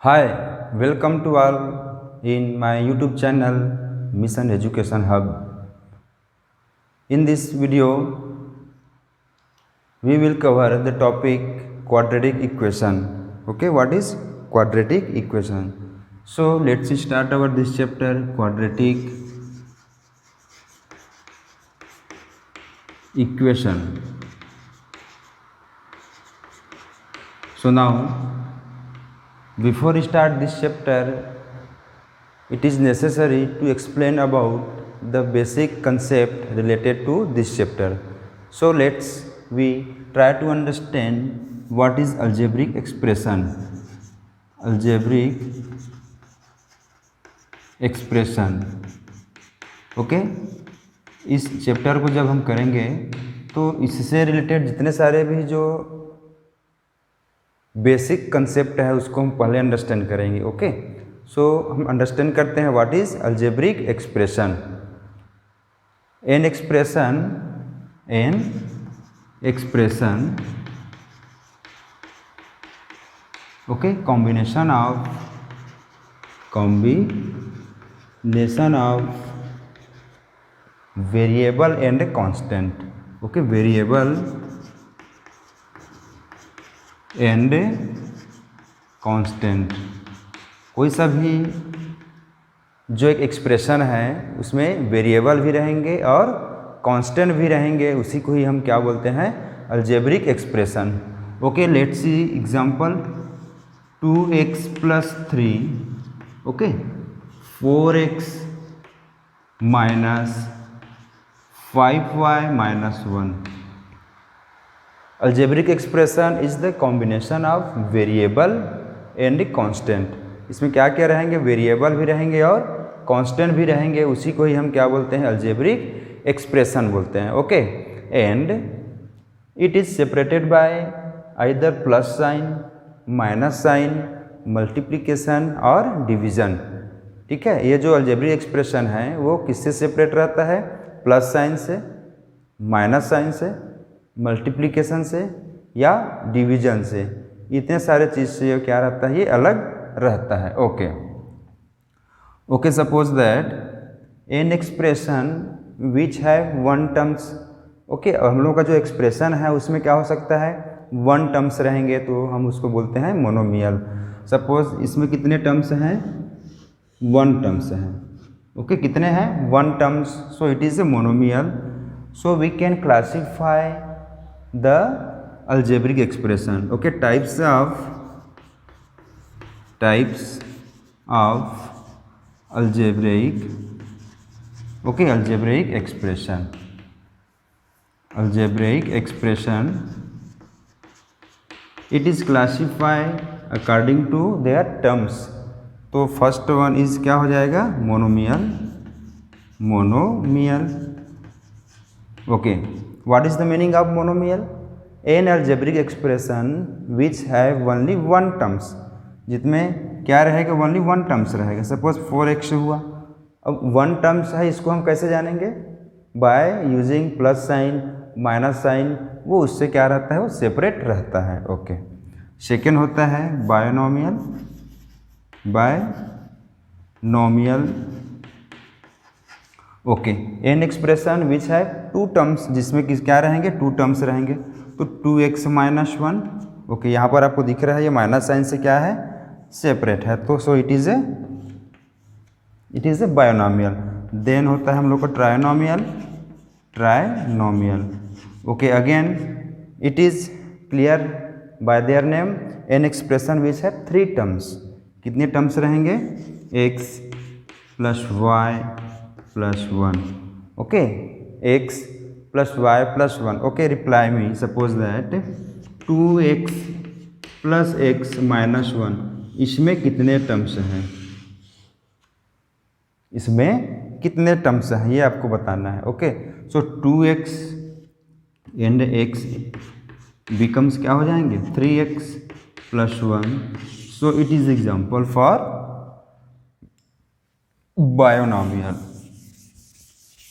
Hi, welcome to all in my YouTube channel Mission Education Hub. In this video, we will cover the topic quadratic equation. Okay, what is quadratic equation? So let's start our this chapter quadratic equation. So now, before start this chapter, it is necessary to explain about the basic concept related to this chapter. So we try to understand what is algebraic expression. Algebraic expression. Okay, इस chapter को जब हम करेंगे तो इससे related जितने सारे भी जो बेसिक कंसेप्ट है उसको हम पहले अंडरस्टैंड करेंगे. ओके, सो हम अंडरस्टैंड करते हैं what is algebraic expression. An expression okay, combination of variable and constant. Okay, variable and constant. कोई सा भी जो एक एक्सप्रेशन है उसमें वेरिएबल भी रहेंगे और कांस्टेंट भी रहेंगे, उसी को ही हम क्या बोलते हैं, algebraic expression. Okay, let's see example. 2x + 3 okay, 4x - 5y - 1. Algebraic expression is the combination of variable and constant. इसमें क्या क्या रहेंगे, वेरिएबल भी रहेंगे और कांस्टेंट भी रहेंगे, उसी को ही हम क्या बोलते हैं, अलजेब्रिक एक्सप्रेशन बोलते हैं. Okay, and it is separated by either plus sign, minus sign, multiplication और डिवीजन. ठीक है, ये जो अलजेब्रिक एक्सप्रेशन है वो किससे सेपरेट रहता है, प्लस साइन से, माइनस साइन से, मल्टीप्लिकेशन से या डिवीजन से. इतने सारे चीज़ से क्या रहता है, ये अलग रहता है. Okay okay, suppose that N expression which have one terms. Okay, हम लोग का जो एक्सप्रेशन है उसमें क्या हो सकता है, वन टर्म्स रहेंगे तो हम उसको बोलते हैं मोनोमियल. सपोज इसमें कितने टर्म्स हैं, वन टर्म्स हैं. ओके, कितने हैं, one terms. So it is a monomial. So we can classify the algebraic expression. Okay, types of algebraic expression. It is classified according to their terms. तो first one is क्या हो जाएगा, monomial. Okay, what is the meaning of monomial? An algebraic expression which have only one terms. जितमें क्या रहेगा, only one terms रहेगा. Suppose 4x हुआ, अब one terms है, इसको हम कैसे जानेंगे, by using plus sign, minus sign, वो उससे क्या रहता है, वो सेपरेट रहता है. ओके, सेकेंड होता है binomial. Okay, N expression which है टू टर्म्स, जिसमें किस क्या रहेंगे, टू टर्म्स रहेंगे. तो 2x - 1. ओके, यहाँ पर आपको दिख रहा है ये माइनस साइन से क्या है, सेपरेट है. तो so it is a binomial. Then होता है हम लोग को trinomial. Okay, again it is clear by their name. An expression which है थ्री टर्म्स. कितने टर्म्स रहेंगे, x + y + 1. Okay, x + y + 1. Okay, reply me. Suppose that 2x + x - 1. इसमें कितने टर्म्स हैं, इसमें कितने टर्म्स हैं, ये आपको बताना है. Okay, so 2x and x becomes क्या हो जाएंगे, 3x + 1. So it is example for binomial,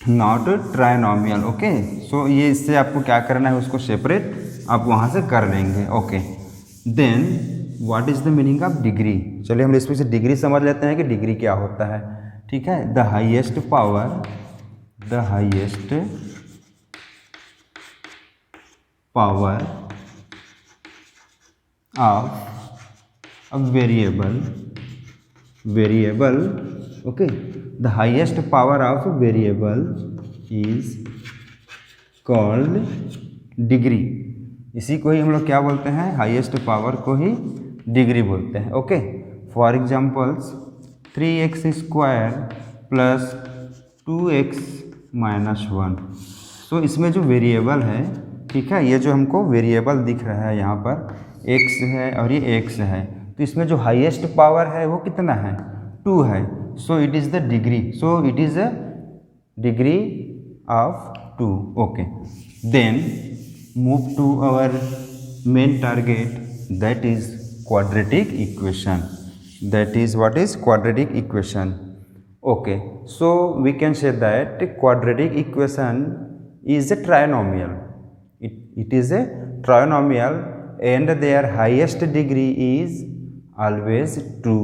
not trinomial. Okay, so ये इससे आपको क्या करना है, उसको सेपरेट आप वहाँ से कर लेंगे. Okay, then what is the meaning of degree. चलिए हम इसमें से डिग्री समझ लेते हैं कि डिग्री क्या होता है। ठीक है, the highest power of a variable okay, the highest power of variable is called degree. इसी को ही हम लोग क्या बोलते हैं, हाईएस्ट पावर को ही डिग्री बोलते हैं। Okay, for examples 3x² plus 2x minus 1। तो इसमें जो वेरिएबल है, ठीक है, ये जो हमको वेरिएबल दिख रहा है यहाँ पर x है और ये x है, तो इसमें जो हाईएस्ट पावर है वो कितना है, 2 है। So it is the degree, so it is a degree of 2। Okay, then move to our main target, that is quadratic equation. That is what is quadratic equation. Okay, so we can say that quadratic equation is a trinomial. It is a trinomial and their highest degree is always 2.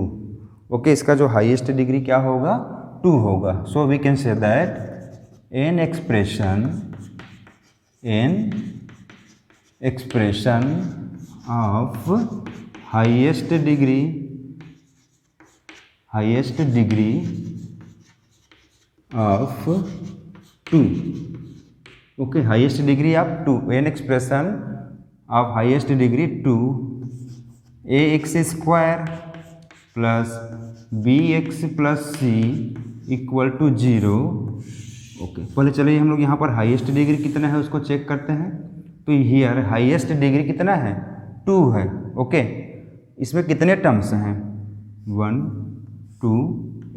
Okay, इसका जो highest degree क्या होगा, 2 होगा. So we can say that an expression of highest degree of 2. Okay, highest degree of 2, an expression of highest degree 2, ax square plus bx plus c equal to 0. Okay, पहले चलिए हम लोग यहाँ पर highest degree कितना है उसको check करते हैं. तो हियर हाईएस्ट डिग्री कितना है, 2 है. ओके, इसमें कितने टर्म्स हैं, 1 2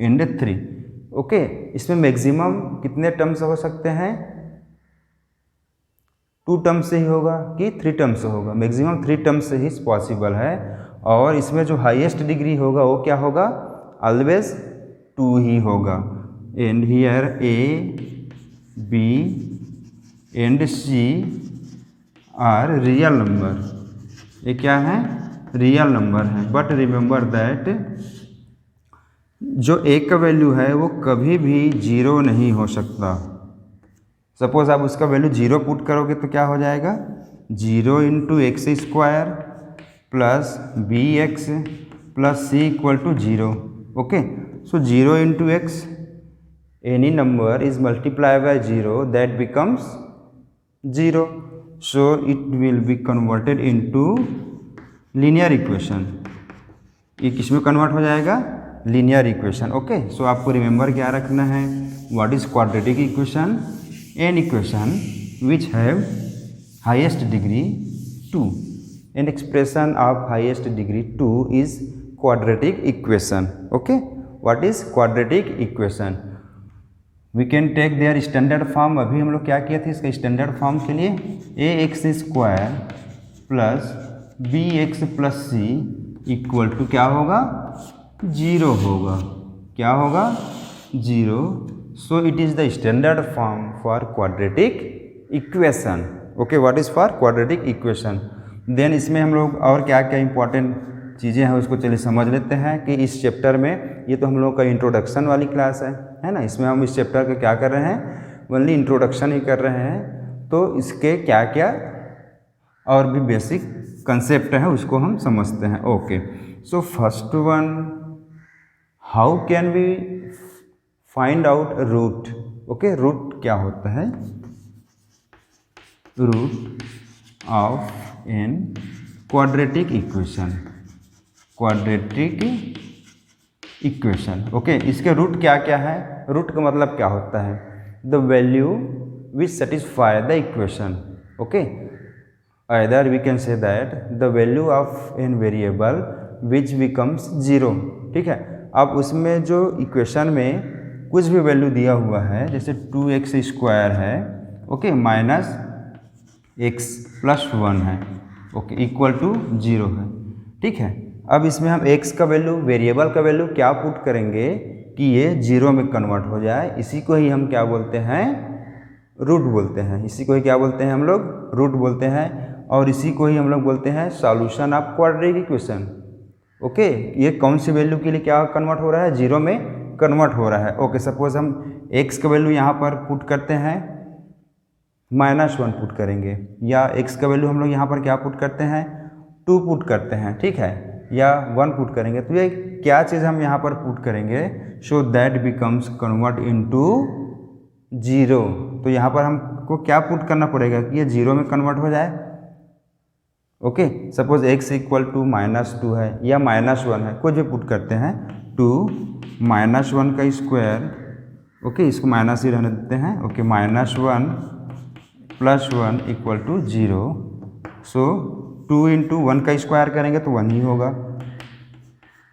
एंड 3. ओके, इसमें मैक्सिमम कितने टर्म्स हो सकते हैं, 2 टर्म्स से ही होगा कि 3 टर्म्स से होगा. मैक्सिमम 3 टर्म्स से ही पॉसिबल है. और इसमें जो हाईएस्ट डिग्री होगा वो क्या होगा, ऑलवेज 2 ही होगा. And here A B and C are real number. ये क्या है, रियल नंबर है. बट रिमेंबर दैट जो ए का वैल्यू है वो कभी भी 0 नहीं हो सकता. सपोज आप उसका वैल्यू 0 पुट करोगे तो क्या हो जाएगा, 0 into X square plus B x plus C equal to 0. Okay, so 0 into X, any number is multiply by 0 that becomes 0. So it will be converted into linear equation. ये किस में convert हो जाएगा, लीनियर इक्वेशन. ओके, सो आपको remember क्या रखना है, what is quadratic equation, an equation which have highest degree 2. An expression of highest degree 2 is quadratic equation. Okay, what is quadratic equation, we can take their standard form. अभी हम लोग क्या किए थे, इसका स्टैंडर्ड फॉर्म के लिए a x square plus B x plus C equal to क्या होगा, 0 होगा. क्या होगा, 0. So it is the standard form for quadratic equation. Okay, what is for quadratic equation. Then इसमें हम लोग और क्या क्या इंपॉर्टेंट चीज़ें हैं उसको चलिए समझ लेते हैं कि इस चैप्टर में, ये तो हम लोग का इंट्रोडक्शन वाली क्लास है ना. इसमें हम इस चैप्टर का क्या कर रहे हैं, ओनली इंट्रोडक्शन ही कर रहे हैं. तो इसके क्या क्या और भी बेसिक कंसेप्ट है उसको हम समझते हैं. Okay, so first one, how can we find out root. Okay, root क्या होता है, root of an quadratic equation. Quadratic equation. Okay, इसके रूट क्या क्या है, रूट का मतलब क्या होता है, the value which satisfy the equation. Okay, either we can say that the value of n variable which becomes 0. ठीक है, अब उसमें जो इक्वेशन में कुछ भी वैल्यू दिया हुआ है, जैसे 2x स्क्वायर है, ओके, माइनस एक्स प्लस 1 है, ओके, इक्वल टू 0 है. ठीक है, अब इसमें हम x का वैल्यू, वेरिएबल का वैल्यू क्या पुट करेंगे कि ये 0 में कन्वर्ट हो जाए. इसी को ही हम क्या बोलते हैं, रूट बोलते हैं. इसी को ही क्या बोलते हैं हम लोग, रूट बोलते हैं. और इसी को ही हम लोग बोलते हैं solution of quadratic equation. Okay, ये कौन सी वैल्यू के लिए क्या कन्वर्ट हो रहा है, 0 में कन्वर्ट हो रहा है। ओके, सपोज हम x का वैल्यू यहाँ पर पुट करते हैं, -1 पुट करेंगे, या x का वैल्यू हम लोग यहाँ पर क्या पुट करते हैं, 2 पुट करते हैं, ठीक है, या 1 पुट करेंगे। तो ये क्या चीज़ हम यहाँ पर पुट करेंगे, so that becomes convert into 0। तो यहाँ पर हमको क्या पुट करना पड़ेगा कि ये 0 में कन्वर्ट हो जाए। Okay, suppose x equal to -2 है या -1 है, कुछ भी पुट करते हैं, 2 -1 का स्क्वायर, ओके, इसको माइनस ही रहने देते हैं। Okay, -1 + 1 equal to 0। सो 2 × 1 का स्क्वायर करेंगे तो 1 ही होगा,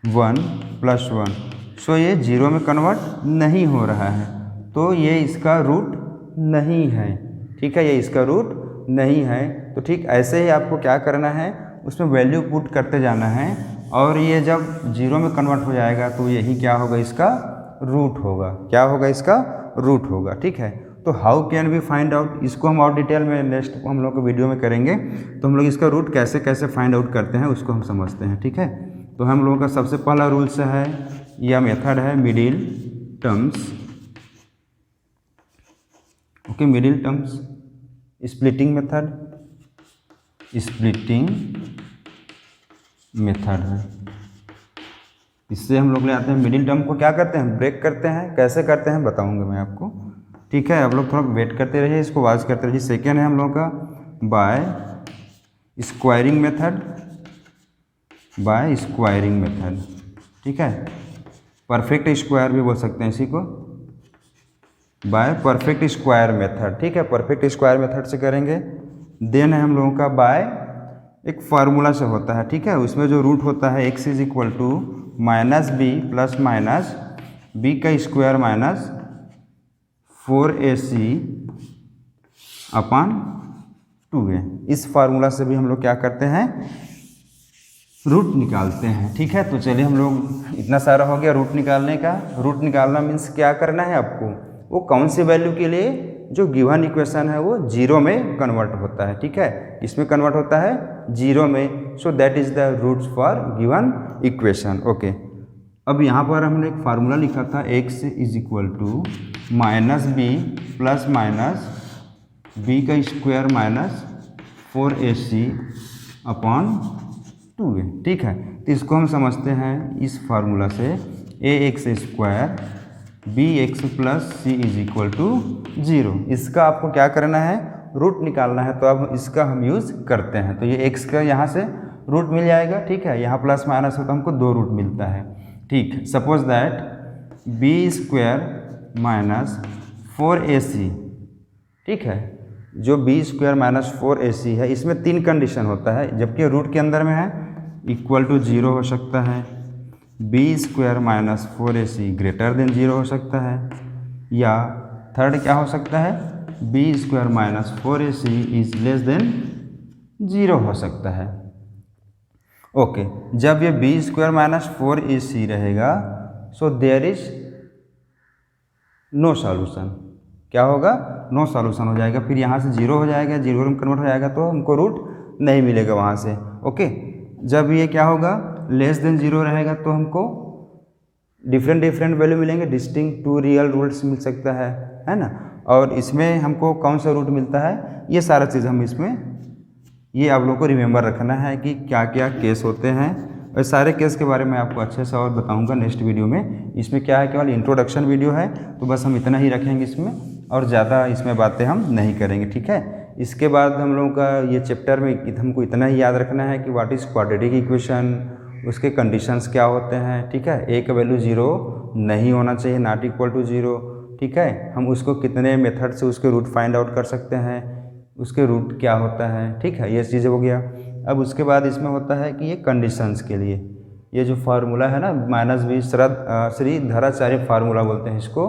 1 + 1। सो ये 0 में कन्वर्ट नहीं हो रहा है, तो ये इसका रूट नहीं है, ठीक है, ये इसका रूट नहीं है। तो ठीक ऐसे ही आपको क्या करना है, उसमें वैल्यू पुट करते जाना है, और ये जब 0 में कन्वर्ट हो जाएगा तो यही क्या होगा, इसका रूट होगा। क्या होगा, इसका रूट होगा, ठीक है। तो how can we find out, इसको हम और डिटेल में नेक्स्ट हम लोग को वीडियो में करेंगे। तो हम लोग इसका रूट कैसे कैसे फाइंड आउट करते हैं उसको हम समझते हैं, ठीक है। तो हम लोगों का सबसे पहला रूल्स है या मेथड है middle terms. Okay, middle terms, splitting method, splitting method है। इससे हम लोग ले आते हैं मिडिल टर्म को, क्या करते हैं, ब्रेक करते हैं। कैसे करते हैं बताऊंगा मैं आपको, ठीक है। आप लोग थोड़ा वेट करते रहिए, इसको वॉच करते रहिए। सेकेंड है हम लोग का by squaring method, by squaring method, ठीक है। परफेक्ट स्क्वायर भी बोल सकते हैं इसी को, बाय परफेक्ट स्क्वायर मेथड, ठीक है। परफेक्ट स्क्वायर मेथड से करेंगे। देन है हम लोगों का बाय एक फार्मूला से होता है, ठीक है। उसमें जो रूट होता है x is equal to -b plus minus b का square minus 4ac upon 2a। इस फार्मूला से भी हम लोग क्या करते हैं, रूट निकालते हैं, ठीक है। तो चलिए, हम लोग इतना सारा हो गया रूट निकालने का। रूट निकालना मीन्स क्या करना है आपको, वो कौन सी वैल्यू के लिए जो गिवन इक्वेशन है वो 0 में कन्वर्ट होता है, ठीक है। इसमें कन्वर्ट होता है 0 में, so that is the roots for given equation. Okay, अब यहाँ पर हमने एक फार्मूला लिखा था, x is equal to -b plus minus b का square minus 4ac upon 2a, ठीक है। तो इसको हम समझते हैं इस फार्मूला से, ax square bx plus c is equal to 0। इसका आपको क्या करना है, रूट निकालना है। तो अब इसका हम यूज़ करते हैं। तो ये x का यहाँ से रूट मिल जाएगा, ठीक है। यहाँ प्लस माइनस हो तो हमको 2 रूट मिलता है, ठीक। Suppose that b square minus 4ac, ठीक है। जो b स्क्वायर माइनस 4ac है, इसमें 3 कंडीशन होता है, जबकि रूट के अंदर में है इक्वल टू 0 हो सकता है, b square minus 4ac greater than 0 हो सकता है, या थर्ड क्या हो सकता है, b square minus 4ac is less than 0 हो सकता है। ओके, जब ये b स्क्वायर माइनस 4ac रहेगा, so there is no solution. क्या होगा, नो सॉल्यूशन हो जाएगा। फिर यहाँ से 0 हो जाएगा, 0 में कन्वर्ट हो जाएगा, तो हमको रूट नहीं मिलेगा वहाँ से। ओके, जब ये क्या होगा, लेस देन 0 रहेगा, तो हमको डिफरेंट वैल्यू मिलेंगे, डिस्टिंक्ट 2 रियल रूट्स मिल सकता है ना। और इसमें हमको कौन सा रूट मिलता है, ये सारा चीज़ हम इसमें, ये आप लोगों को रिमेंबर रखना है कि क्या क्या केस होते हैं। और सारे केस के बारे में आपको अच्छे से और बताऊंगा नेक्स्ट वीडियो में। इसमें क्या है, केवल इंट्रोडक्शन वीडियो है, तो बस हम इतना ही रखेंगे इसमें, और ज़्यादा इसमें बातें हम नहीं करेंगे, ठीक है। इसके बाद हम लोगों का ये चैप्टर में हमको इतना ही याद रखना है कि व्हाट इज़ क्वाड्रेटिक इक्वेशन, उसके कंडीशंस क्या होते हैं, ठीक है। ए का वैल्यू 0 नहीं होना चाहिए, नॉट इक्वल टू 0, ठीक है। हम उसको कितने मेथड से उसके रूट फाइंड आउट कर सकते हैं, उसके रूट क्या होता है, ठीक है। ये चीज़ें हो गया। अब उसके बाद इसमें होता है कि ये कंडीशंस के लिए ये जो फार्मूला है ना, -b श्रीधराचार्य फार्मूला बोलते हैं इसको।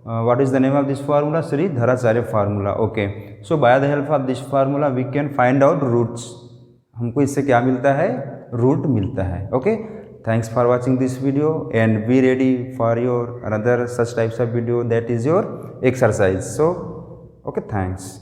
What is the name of this formula, Sridharacharya formula. Okay, so by the help of this formula we can find out roots. हमको इससे क्या मिलता है, रूट मिलता है। Okay, thanks for watching this video and be ready for your another such types of video that is your exercise. So okay, thanks.